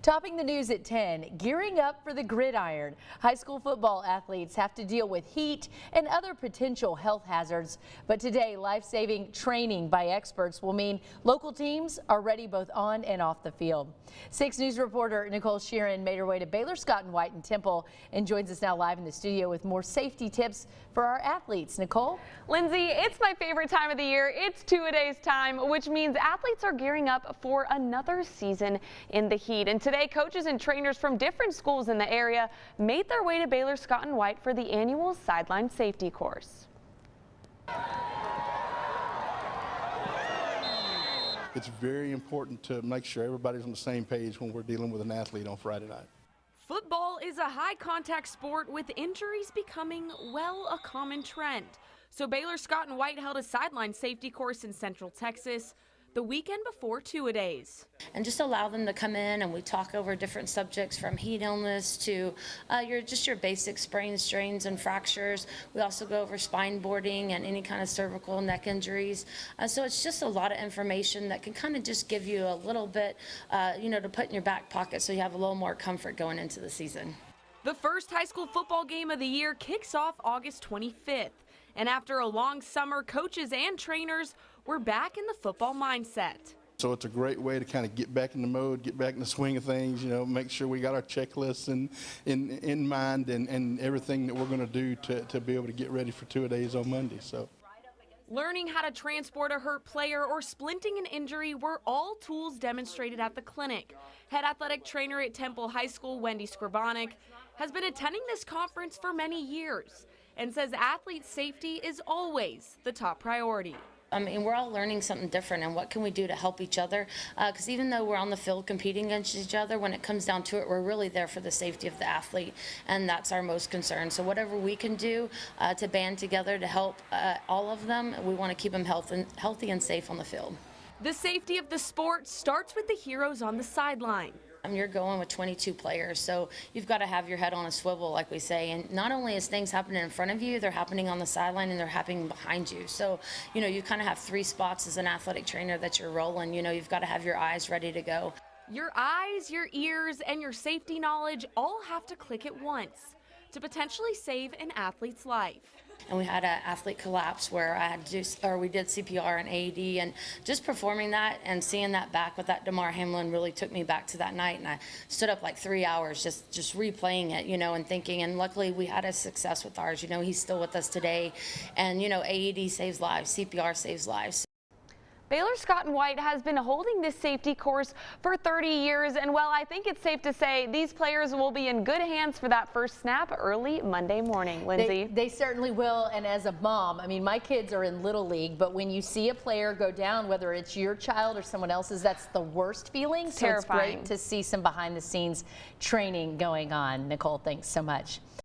Topping the news at 10, gearing up for the gridiron. High school football athletes have to deal with heat and other potential health hazards. But today, life-saving training by experts will mean local teams are ready both on and off the field. 6 News reporter Nicole Sheeran made her way to Baylor Scott and White in Temple and joins us now live in the studio with more safety tips for our athletes. Nicole? Lindsay, it's my favorite time of the year. It's two-a-days time, which means athletes are gearing up for another season in the heat. And today, coaches and trainers from different schools in the area made their way to Baylor Scott and White for the annual Sideline safety course. It's very important to make sure everybody's on the same page when we're dealing with an athlete on Friday night. Football is a high-contact sport with injuries becoming, well, a common trend. So Baylor Scott and White held a sideline safety course in Central Texas the weekend before two-a-days. And just allow them to come in and we talk over different subjects from heat illness to your basic sprains, strains, and fractures. We also go over spine boarding and any kind of cervical neck injuries. So it's just a lot of information that can kind of just give you a little bit, to put in your back pocket so you have a little more comfort going into the season. The first high school football game of the year kicks off August 25th. And after a long summer, coaches and trainers were back in the football mindset. So it's a great way to kind of get back in the mode, get back in the swing of things, make sure we got our checklists in mind and everything that we're going to do to be able to get ready for two-a-days on Monday. So, learning how to transport a hurt player or splinting an injury were all tools demonstrated at the clinic. Head athletic trainer at Temple High School, Wendy Scribonic, has been attending this conference for many years and says athlete safety is always the top priority. I mean, we're all learning something different, and what can we do to help each other? Because even though we're on the field competing against each other, when it comes down to it, we're really there for the safety of the athlete, and that's our most concern. So whatever we can do to band together to help all of them, we want to keep them healthy and safe on the field. The safety of the sport starts with the heroes on the sideline. You're going with 22 players, so you've got to have your head on a swivel, like we say. And not only is things happening in front of you, they're happening on the sideline and they're happening behind you. So, you kind of have 3 spots as an athletic trainer that you're rolling. You've got to have your eyes ready to go. Your eyes, your ears, and your safety knowledge all have to click at once to potentially save an athlete's life. And we had an athlete collapse where we did CPR and AED, and just performing that and seeing that back with that Damar Hamlin really took me back to that night. And I stood up like 3 hours just replaying it, and thinking. And luckily we had a success with ours. He's still with us today, and AED saves lives, CPR saves lives. Baylor Scott and White has been holding this safety course for 30 years, and well, I think it's safe to say these players will be in good hands for that first snap early Monday morning. Lindsay? They certainly will, and as a mom, I mean, my kids are in Little League, but when you see a player go down, whether it's your child or someone else's, that's the worst feeling. So terrifying. It's great to see some behind-the-scenes training going on. Nicole, thanks so much.